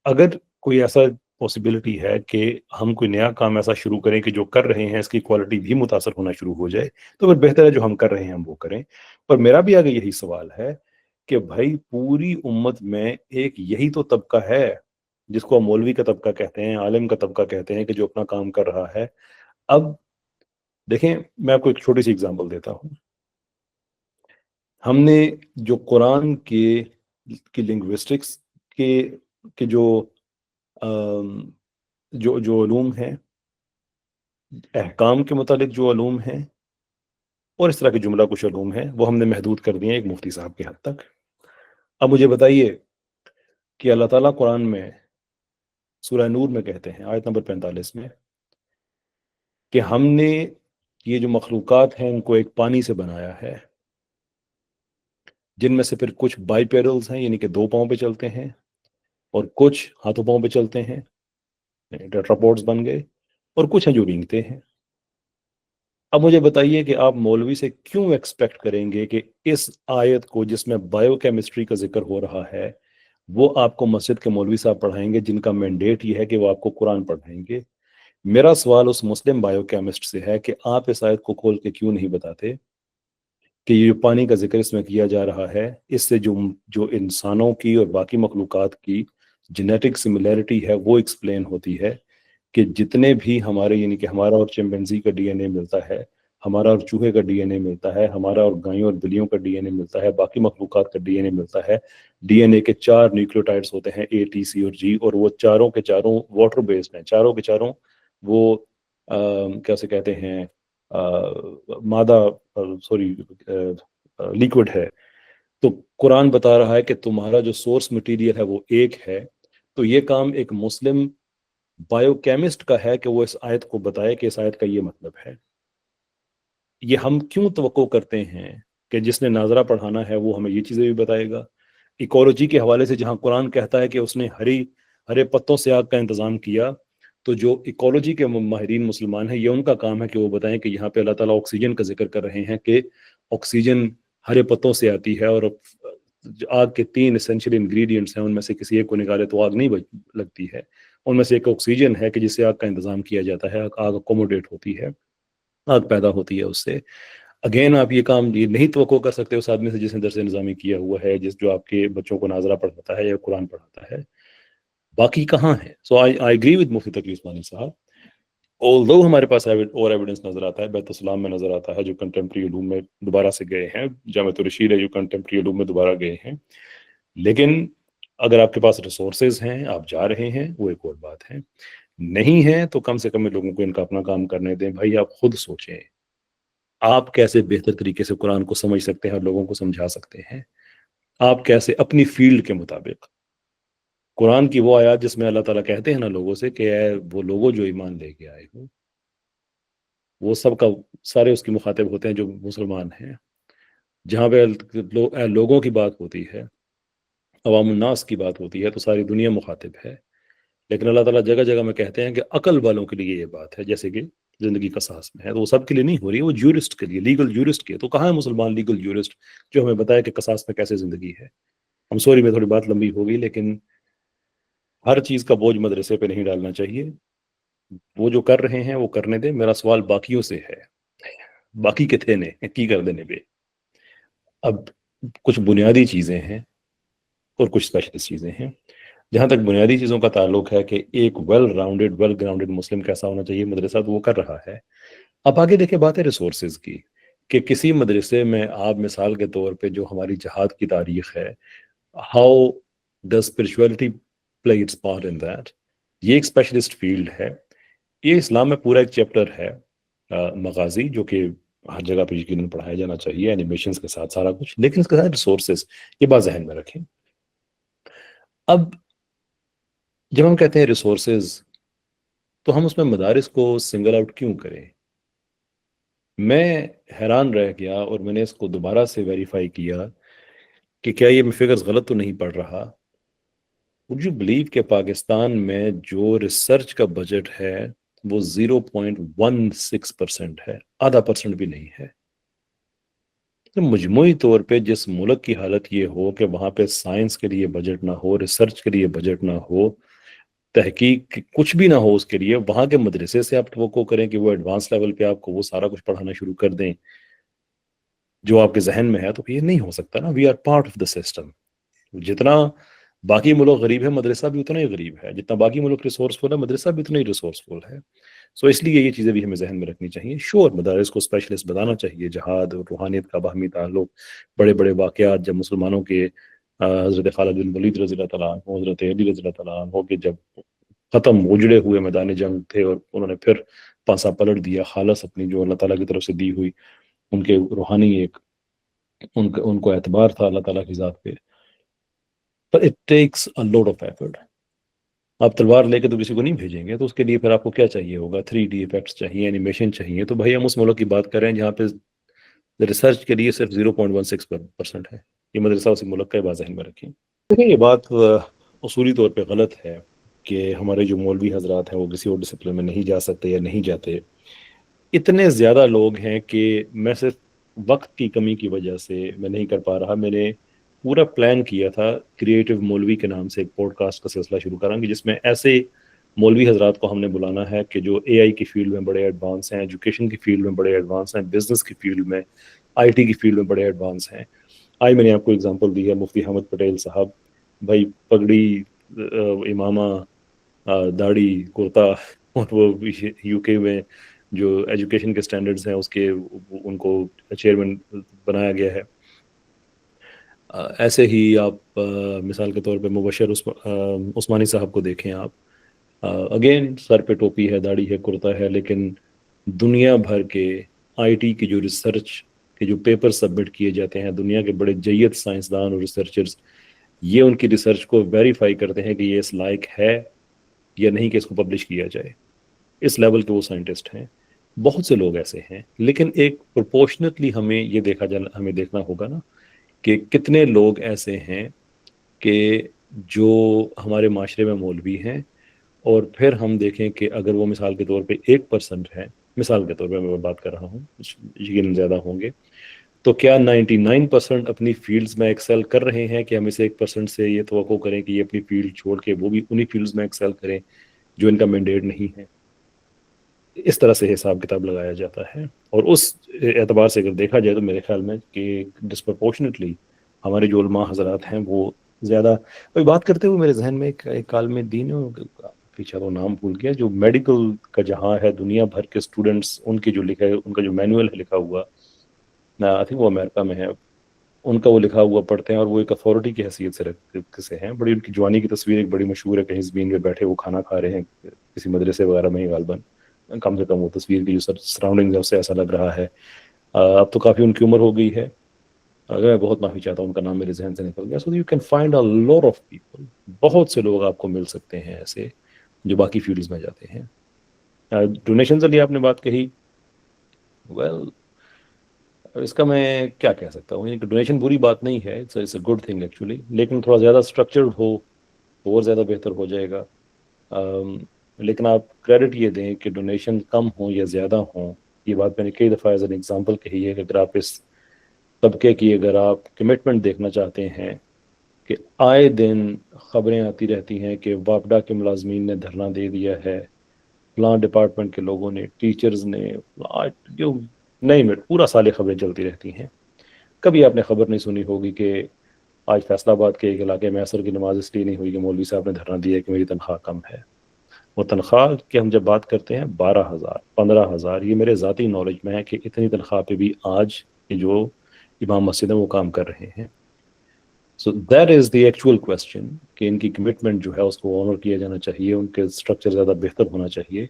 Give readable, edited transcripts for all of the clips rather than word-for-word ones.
اگر کوئی ایسا پاسبلٹی ہے کہ ہم کوئی نیا کام ایسا شروع کریں کہ جو کر رہے ہیں اس کی کوالٹی بھی متاثر ہونا شروع ہو جائے، تو پھر بہتر ہے جو ہم کر رہے ہیں ہم وہ کریں۔ اور میرا بھی آگے یہی سوال ہے کہ بھائی پوری امت میں ایک یہی تو طبقہ ہے جس کو مولوی کا طبقہ کہتے ہیں، عالم کا طبقہ کہتے ہیں، کہ جو اپنا کام کر رہا ہے۔ اب دیکھیں، میں آپ کو ایک چھوٹی سی اگزامپل دیتا ہوں۔ ہم نے جو قرآن کی لنگوسٹکس کے جو علوم ہیں، احکام کے متعلق جو علوم ہیں، اور اس طرح کے جملہ کچھ علوم ہیں، وہ ہم نے محدود کر دیے ہیں ایک مفتی صاحب کے حد تک۔ اب مجھے بتائیے کہ اللہ تعالیٰ قرآن میں سورہ نور میں کہتے ہیں آیت نمبر 45 میں کہ ہم نے یہ جو مخلوقات ہیں ان کو ایک پانی سے بنایا ہے، جن میں سے پھر کچھ بائی پیرلز ہیں، یعنی کہ 2 پاؤں پہ چلتے ہیں، اور کچھ ہاتھوں پاؤں پہ چلتے ہیں، ٹیٹراپوڈز بن گئے، اور کچھ ہیں جو رینگتے ہیں۔ اب مجھے بتائیے کہ آپ مولوی سے کیوں ایکسپیکٹ کریں گے کہ اس آیت کو جس میں بایو کیمسٹری کا ذکر ہو رہا ہے وہ آپ کو مسجد کے مولوی صاحب پڑھائیں گے، جن کا مینڈیٹ یہ ہے کہ وہ آپ کو قرآن پڑھائیں گے؟ میرا سوال اس مسلم بایو کیمسٹ سے ہے کہ آپ اس آیت کو کھول کے کیوں نہیں بتاتے کہ یہ جو پانی کا ذکر اس میں کیا جا رہا ہے، اس سے جو انسانوں کی اور باقی مخلوقات کی جینیٹک سملیرٹی ہے وہ ایکسپلین ہوتی ہے، کہ جتنے بھی ہمارے، یعنی کہ ہمارا اور چمپینزی کا ڈی این اے ملتا ہے، ہمارا اور چوہے کا ڈی این اے ملتا ہے، ہمارا اور گایوں اور بلیوں کا ڈی این اے ملتا ہے، باقی مخلوقات کا ڈی این اے ملتا ہے۔ ڈی این اے کے 4 نیوکلیوٹائڈز ہوتے ہیں، اے ٹی سی اور جی، اور وہ چاروں کے چاروں واٹر بیسڈ ہیں، چاروں کے چاروں وہ کیسے کہتے ہیں، مادہ، سوری، لیکوڈ ہے۔ تو قرآن بتا رہا ہے کہ تمہارا جو سورس مٹیریل ہے وہ ایک ہے۔ تو یہ کام ایک مسلم بایو کیمسٹ کا ہے کہ وہ اس آیت کو بتائے کہ اس آیت کا یہ مطلب ہے۔ یہ ہم کیوں توقع کرتے ہیں کہ جس نے ناظرہ پڑھانا ہے وہ ہمیں یہ چیزیں بھی بتائے گا؟ ایکولوجی کے حوالے سے جہاں قرآن کہتا ہے کہ اس نے ہرے پتوں سے آگ کا انتظام کیا، تو جو ایکولوجی کے ماہرین مسلمان ہیں، یہ ان کا کام ہے کہ وہ بتائیں کہ یہاں پہ اللہ تعالیٰ آکسیجن کا ذکر کر رہے ہیں کہ آکسیجن ہرے پتوں سے آتی ہے، اور آگ کے 3 اسینشیل انگریڈینٹس ہیں، ان میں سے کسی ایک کو نکالے تو آگ نہیں لگتی ہے۔ ان میں سے ایک آکسیجن ہے کہ جس سے آگ کا انتظام کیا جاتا ہے، آگ اکوموڈیٹ ہوتی ہے، آگ پیدا ہوتی ہے اس سے۔ اگین آپ یہ کام یہ نہیں توقع کر سکتے اس آدمی سے جس نے درس نظامی کیا ہوا ہے، جو آپ کے بچوں کو ناظرہ پڑھاتا ہے یا قرآن پڑھاتا ہے۔ باقی کہاں ہے؟ سو آئی ایگری ود مفتی تقی عثمانی صاحب، although ہمارے پاس اور ایویڈنس نظر آتا ہے، بیت السلام میں نظر آتا ہے جو کنٹمپری علوم میں دوبارہ سے گئے ہیں، جامعۃ الرشید ہے جو کنٹمپری علوم میں دوبارہ گئے ہیں، لیکن اگر آپ کے پاس ریسورسز ہیں، آپ جا رہے ہیں، وہ ایک اور بات ہے۔ نہیں ہے تو کم سے کم لوگوں کو ان کا اپنا کام کرنے دیں۔ بھائی آپ خود سوچیں، آپ کیسے بہتر طریقے سے قرآن کو سمجھ سکتے ہیں اور لوگوں کو سمجھا سکتے ہیں؟ آپ کیسے اپنی فیلڈ کے مطابق قرآن کی وہ آیات جس میں اللہ تعالیٰ کہتے ہیں نا لوگوں سے کہ اے وہ لوگوں جو ایمان لے کے آئے ہو، وہ سب کا سارے اس کی مخاطب ہوتے ہیں جو مسلمان ہیں۔ جہاں پہ لوگوں کی بات ہوتی ہے، عوام الناس کی بات ہوتی ہے، تو ساری دنیا مخاطب ہے۔ لیکن اللہ تعالیٰ جگہ جگہ میں کہتے ہیں کہ عقل والوں کے لیے یہ بات ہے، جیسے کہ زندگی قصاص میں ہے، تو وہ سب کے لیے نہیں ہو رہی ہے، وہ جورسٹ کے لیے، لیگل جورسٹ کے۔ تو کہاں ہے مسلمان لیگل جورسٹ جو ہمیں بتائے کہ قصاص میں کیسے زندگی ہے؟ ہم سوری میں تھوڑی بات لمبی ہوگی، لیکن ہر چیز کا بوجھ مدرسے پہ نہیں ڈالنا چاہیے۔ وہ جو کر رہے ہیں وہ کرنے دیں۔ میرا سوال باقیوں سے ہے، باقی کے تھے نے کی کر دینے پہ۔ اب کچھ بنیادی چیزیں ہیں اور کچھ اسپیشلسٹ چیزیں ہیں۔ جہاں تک بنیادی چیزوں کا تعلق ہے کہ ایک ویل گراؤنڈڈ مسلم کیسا ہونا چاہیے مدرسہ، تو وہ کر رہا ہے۔ اب آگے دیکھیں بات ہے ریسورسز کی، کہ کسی مدرسے میں آپ مثال کے طور پہ جو ہماری جہاد کی تاریخ ہے، how does spirituality play its part in that, یہ ایک اسپیشلسٹ فیلڈ ہے۔ یہ اسلام میں پورا ایک چیپٹر ہے مغازی، جو کہ ہر جگہ پہ یقیناً پڑھایا جانا چاہیے، اینیمیشنز کے ساتھ سارا کچھ، لیکن اس کے ساتھ ریسورسز، یہ بات ذہن میں رکھیں۔ اب جب ہم کہتے ہیں ریسورسز، تو ہم اس میں مدارس کو سنگل آؤٹ کیوں کریں؟ میں حیران رہ گیا اور میں نے اس کو دوبارہ سے ویریفائی کیا کہ کیا یہ میں فگرز غلط تو نہیں پڑھ رہا۔ وڈ یو بلیو کہ پاکستان میں جو ریسرچ کا بجٹ ہے وہ 0.16% ہے، آدھا پرسنٹ بھی نہیں ہے۔ مجموعی طور پہ جس ملک کی حالت یہ ہو کہ وہاں پہ سائنس کے لیے بجٹ نہ ہو، ریسرچ کے لیے بجٹ نہ ہو، تحقیق کچھ بھی نہ ہو اس کے لیے وہاں کے مدرسے سے آپ توقع کریں کہ وہ ایڈوانس لیول پہ آپ کو وہ سارا کچھ پڑھانا شروع کر دیں جو آپ کے ذہن میں ہے، تو یہ نہیں ہو سکتا نا. We are part of the system. جتنا باقی ملک غریب ہے مدرسہ بھی اتنا ہی غریب ہے، جتنا باقی ملک ریسورسفل ہے مدرسہ بھی اتنا ہی ریسورسفل ہے. سو اس لیے یہ چیزیں بھی ہمیں ذہن میں رکھنی چاہیے. شور مدارس کو اسپیشلسٹ بتانا چاہیے. جہاد اور روحانیت کا باہمی تعلق، بڑے بڑے واقعات جب مسلمانوں کے حضرت خالد بن ولید رضی اللہ تعالیٰ عنہ، حضرت علی رضی اللہ تعالیٰ عنہ کے جب ختم اجڑے ہوئے میدان جنگ تھے اور انہوں نے پھر پانسا پلٹ دیا خالص اپنی جو اللہ تعالیٰ کی طرف سے دی ہوئی ان کے روحانی ایک ان کو اعتبار تھا اللہ تعالیٰ کی ذات پہ. But it takes a lot of effort. آپ تلوار لے کے تو کسی کو نہیں بھیجیں گے، تو اس کے لیے پھر آپ کو کیا چاہیے ہوگا؟ 3D ایفیکٹس چاہیے، اینیمیشن چاہیے. تو بھائی ہم اس ملک کی بات کر رہے ہیں جہاں پہ ریسرچ کے لیے صرف 0.16% ہے. یہ مدرسہ اسی ملک کا بات ذہن میں رکھیں. دیکھیں یہ بات اصولی طور پہ غلط ہے کہ ہمارے جو مولوی حضرات ہیں وہ کسی اور ڈسپلن میں نہیں جا سکتے یا نہیں جاتے. اتنے زیادہ لوگ ہیں کہ میں صرف وقت کی کمی کی وجہ سے میں نہیں کر پا رہا. میں نے پورا پلان کیا تھا کریٹو مولوی کے نام سے ایک پوڈ کاسٹ کا سلسلہ شروع کریں گے، جس میں ایسے مولوی حضرات کو ہم نے بلانا ہے کہ جو اے آئی کی فیلڈ میں بڑے ایڈوانس ہیں، ایجوکیشن کی فیلڈ میں بڑے ایڈوانس ہیں، بزنس کی فیلڈ میں، آئی ٹی کی فیلڈ میں بڑے ایڈوانس ہیں. میں نے آپ کو اگزامپل دی ہے مفتی احمد پٹیل صاحب. بھائی پگڑی، امامہ، داڑھی، کرتا، اور وہ یو کے میں جو ایجوکیشن کے سٹینڈرڈز ہیں اس کے ان کو چیئرمین بنایا گیا ہے. ایسے ہی آپ مثال کے طور پہ مبشر عثمانی صاحب کو دیکھیں آپ. اگین سر پہ ٹوپی ہے، داڑھی ہے، کرتا ہے، لیکن دنیا بھر کے آئی ٹی کی جو ریسرچ کے جو پیپر سبمٹ کیے جاتے ہیں، دنیا کے بڑے جید سائنسدان اور ریسرچرز یہ ان کی ریسرچ کو ویریفائی کرتے ہیں کہ یہ اس لائق ہے یا نہیں کہ اس کو پبلش کیا جائے. اس لیول کے وہ سائنٹسٹ ہیں. بہت سے لوگ ایسے ہیں، لیکن ایک پروپورشنٹلی ہمیں یہ ہمیں دیکھنا ہوگا نا کہ کتنے لوگ ایسے ہیں کہ جو ہمارے معاشرے میں مولوی ہیں، اور پھر ہم دیکھیں کہ اگر وہ مثال کے طور پہ 1% ہے، مثال کے طور پہ میں بات کر رہا ہوں، یقیناً زیادہ ہوں گے، تو کیا 99% اپنی فیلڈز میں ایکسل کر رہے ہیں کہ ہم اسے 1% سے یہ توقع کریں کہ یہ اپنی فیلڈ چھوڑ کے وہ بھی انہی فیلڈز میں ایکسل کریں جو ان کا مینڈیٹ نہیں ہے؟ اس طرح سے حساب کتاب لگایا جاتا ہے. اور اس اعتبار سے اگر دیکھا جائے تو میرے خیال میں کہ ڈسپرپورشنٹلی ہمارے جو علماء حضرات ہیں وہ زیادہ. ابھی بات کرتے ہوئے میرے ذہن میں ایک عالم دین پیچھے وہ نام بھول گیا، جو میڈیکل کا جہاں ہے، دنیا بھر کے اسٹوڈنٹس ان کی جو لکھا ہے، ان کا جو مینول ہے لکھا ہوا، آئی تھنک وہ امریکہ میں ہے، ان کا وہ لکھا ہوا پڑھتے ہیں اور وہ ایک اتھارٹی کی حیثیت سے ہیں. بڑی ان کی جوانی کی تصویر ایک بڑی مشہور ہے، کہیں زمین پہ بیٹھے وہ کھانا کھا رہے ہیں کسی مدرسے وغیرہ میں ہی غالباً. کم سے کم وہ تصویر کی جو سراؤنڈنگ ہے اس سے ایسا لگ رہا ہے. اب تو کافی ان کی عمر ہو گئی ہے، اگر میں بہت معافی چاہتا ہوں، ان کا نام میرے ذہن سے نکل گیا. So you can find a lot of people, بہت سے لوگ آپ کو مل سکتے ہیں ایسے جو باقی فیلڈز میں جاتے ہیں. ڈونیشن سے لیے آپ نے بات کہی، ویل اس کا میں کیا کہہ سکتا ہوں، ڈونیشن بری بات نہیں ہے، it's a good thing actually, لیکن تھوڑا زیادہ اسٹرکچرڈ ہو تو اور زیادہ بہتر ہو جائے گا. لیکن آپ کریڈٹ یہ دیں کہ ڈونیشن کم ہوں یا زیادہ ہوں، یہ بات میں نے کئی دفعہ ایز این ایگزامپل کہی ہے کہ اگر آپ اس طبقے کی اگر آپ کمٹمنٹ دیکھنا چاہتے ہیں کہ آئے دن خبریں آتی رہتی ہیں کہ واپڈا کے ملازمین نے دھرنا دے دیا ہے، فلاں ڈپارٹمنٹ کے لوگوں نے، ٹیچرز نے، جو نہیں پورا سال خبریں چلتی رہتی ہیں. کبھی آپ نے خبر نہیں سنی ہوگی کہ آج فیصل آباد کے ایک علاقے میں عصر کی نماز اس لیے نہیں ہوئی کہ مولوی صاحب نے دھرنا دیا کہ میری تنخواہ کم ہے. وہ تنخواہ کی ہم جب بات کرتے ہیں 12,000 15,000، یہ میرے ذاتی نالج میں ہے کہ اتنی تنخواہ پہ بھی آج جو امام مسجد ہیں وہ کام کر رہے ہیں. So that is the actual question کہ ان کی کمٹمنٹ جو ہے اس کو آنر کیا جانا چاہیے، ان کے اسٹرکچر زیادہ بہتر ہونا چاہیے.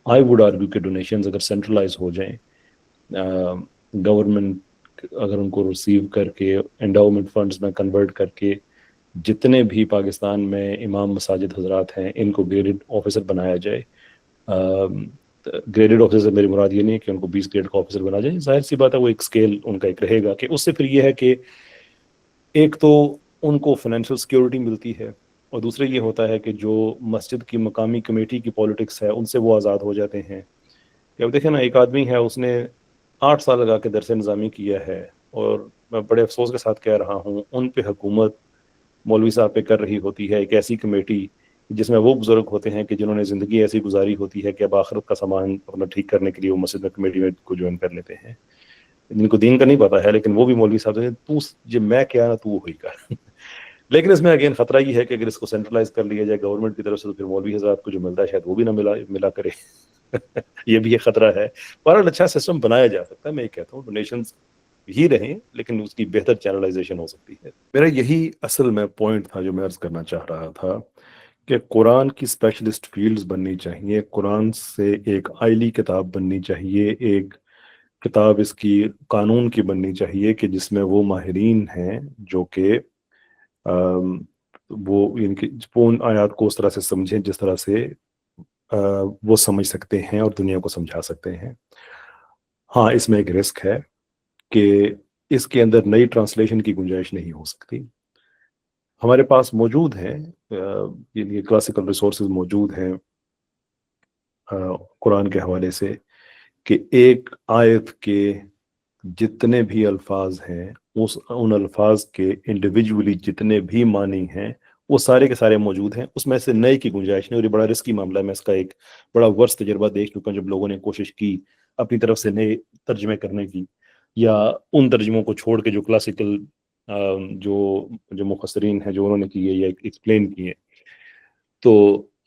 آئی ووڈ آرگیو کہ ڈونیشنز اگر سینٹرلائز ہو جائیں، گورنمنٹ اگر ان کو ریسیو کر کے انڈاؤمنٹ فنڈز میں کنورٹ کر کے جتنے بھی پاکستان میں امام مساجد حضرات ہیں ان کو گریڈڈ آفیسر بنایا جائے. گریڈڈ آفیسر سے میری مراد یہ نہیں ہے کہ ان کو 20 گریڈ کا آفیسر بنا جائے، ظاہر سی بات ہے وہ ایک اسکیل ان کا ایک رہے گا کہ اس سے پھر یہ ہے کہ ایک تو ان کو فائنینشیل سیکیورٹی ملتی ہے، اور دوسرے یہ ہوتا ہے کہ جو مسجد کی مقامی کمیٹی کی پالیٹکس ہے ان سے وہ آزاد ہو جاتے ہیں. کہ اب دیکھیں نا، ایک آدمی ہے اس نے 8 سال لگا کے درس نظامی کیا ہے، اور میں بڑے افسوس کے ساتھ کہہ رہا ہوں ان پہ حکومت مولوی صاحب پہ کر رہی ہوتی ہے ایک ایسی کمیٹی جس میں وہ بزرگ ہوتے ہیں کہ جنہوں نے زندگی ایسی گزاری ہوتی ہے کہ اب آخرت کا سامان اپنا ٹھیک کرنے کے لیے وہ مسجد میں کمیٹی میں کو جوائن کر لیتے ہیں، جن کو دین کا نہیں پتا ہے، لیکن وہ بھی مولوی صاحب سے تو جب میں کیا نا تو وہی کر لیکن اس میں اگین خطرہ یہ ہے کہ اگر اس کو سینٹرلائز کر لیا جائے گورنمنٹ کی طرف سے تو پھر مولوی حضرات کو جو ملتا ہے شاید وہ بھی نہ ملا کرے یہ بھی ایک خطرہ ہے۔ بہرحال اچھا سسٹم بنایا جا سکتا ہے، میں یہ کہتا ہوں ڈونیشنز ہی رہیں لیکن اس کی بہتر چینلائزیشن ہو سکتی ہے۔ میرا یہی اصل میں پوائنٹ تھا جو میں عرض کرنا چاہ رہا تھا کہ قرآن کی اسپیشلسٹ فیلڈز بننی چاہیے، قرآن سے ایک آئلی کتاب بننی چاہیے، ایک کتاب اس کی قانون کی بننی چاہیے کہ جس میں وہ ماہرین ہیں جو کہ وہ ان کی ان آیات کو اس طرح سے سمجھیں جس طرح سے وہ سمجھ سکتے ہیں اور دنیا کو سمجھا سکتے ہیں۔ ہاں اس میں ایک رسک ہے کہ اس کے اندر نئی ٹرانسلیشن کی گنجائش نہیں ہو سکتی۔ ہمارے پاس موجود ہیں یہ کلاسیکل ریسورسز موجود ہیں قرآن کے حوالے سے کہ ایک آیت کے جتنے بھی الفاظ ہیں ان الفاظ کے انڈیویجولی جتنے بھی معنی ہیں وہ سارے کے سارے موجود ہیں، اس میں سے نئے کی گنجائش نہیں، اور یہ بڑا رسکی معاملہ ہے۔ میں اس کا ایک بڑا ورس تجربہ دیکھ چکا ہوں جب لوگوں نے کوشش کی اپنی طرف سے نئے ترجمے کرنے کی یا ان ترجموں کو چھوڑ کے جو کلاسیکل جو مفسرین ہیں جو انہوں نے کیے یا ایکسپلین کیے، تو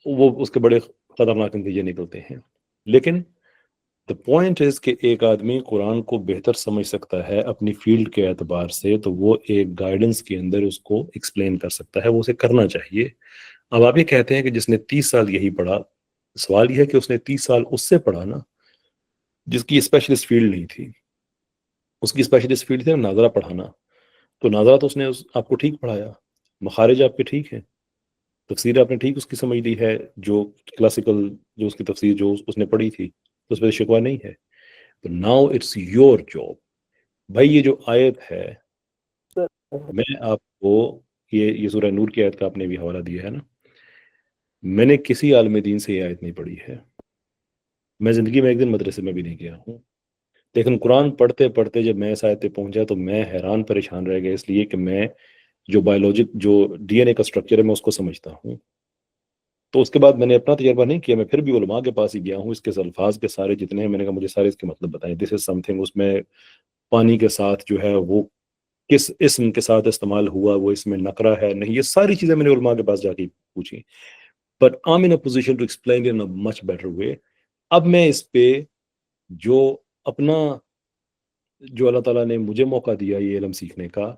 وہ اس کے بڑے خطرناک نتیجے نکلتے ہیں۔ لیکن the point is کہ ایک آدمی قرآن کو بہتر سمجھ سکتا ہے اپنی فیلڈ کے اعتبار سے تو وہ ایک گائیڈنس کے اندر اس کو ایکسپلین کر سکتا ہے، وہ اسے کرنا چاہیے۔ اب آپ یہ کہتے ہیں کہ جس نے 30 سال یہی پڑھا، سوال یہ ہے کہ اس نے 30 سال اس سے پڑھا نا جس کی اسپیشلسٹ فیلڈ نہیں تھی، اس کی اسپیشلسٹ فیلڈ تھی ناظرہ پڑھانا، تو ناظرہ تو اس نے آپ کو ٹھیک پڑھایا، مخارج آپ کے ٹھیک ہیں، تفسیر آپ نے ٹھیک اس کی سمجھ لی ہے، جو کلاسیکل جو اس کی تفسیر جو اس نے پڑھی تھی تو اس پہ شکوہ نہیں ہے۔ تو ناؤ اٹس یور جاب۔ بھائی یہ جو آیت ہے میں آپ کو یہ سورہ نور کی آیت کا آپ نے بھی حوالہ دیا ہے نا، میں نے کسی عالم دین سے یہ آیت نہیں پڑھی ہے، میں زندگی میں ایک دن مدرسے میں بھی نہیں گیا ہوں، لیکن قرآن پڑھتے پڑھتے جب میں اس آیت پہ پہنچا تو میں حیران پریشان رہ گیا، اس لیے کہ میں جو بایولوجک جو ڈی این اے کا اسٹرکچر ہے میں اس کو سمجھتا ہوں۔ تو اس کے بعد میں نے اپنا تجربہ نہیں کیا، میں پھر بھی علماء کے پاس ہی گیا ہوں، اس کے الفاظ کے سارے جتنے ہیں میں نے کہا مجھے سارے اس کے مطلب بتائیں، دس از سم تھنگ، اس میں پانی کے ساتھ جو ہے وہ کس اسم کے ساتھ استعمال ہوا، وہ اس میں نقرہ ہے نہیں، یہ ساری چیزیں میں نے علماء کے پاس جا کے پوچھی، but I am in a position to explain in a much better way. اب میں اس پہ جو اپنا جو اللہ تعالیٰ نے مجھے موقع دیا یہ علم سیکھنے کا،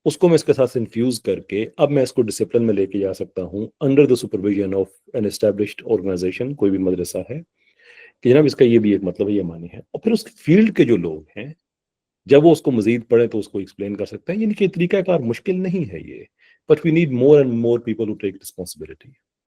اس کو میں اس کے ساتھ انفیوز کر کے اب میں اس کو ڈسپلن میں لے کے جا سکتا ہوں under the supervision of an established organisation, کوئی بھی مدرسہ ہے، کہ جناب اس کا یہ بھی ایک مطلب ہے، یہ معنی ہے، اور پھر اس فیلڈ کے جو لوگ ہیں جب وہ اس کو مزید پڑھیں تو اس کو ایکسپلین کر سکتے ہیں، یعنی کہ طریقہ کار مشکل نہیں ہے یہ، but we need more and more people to take responsibility.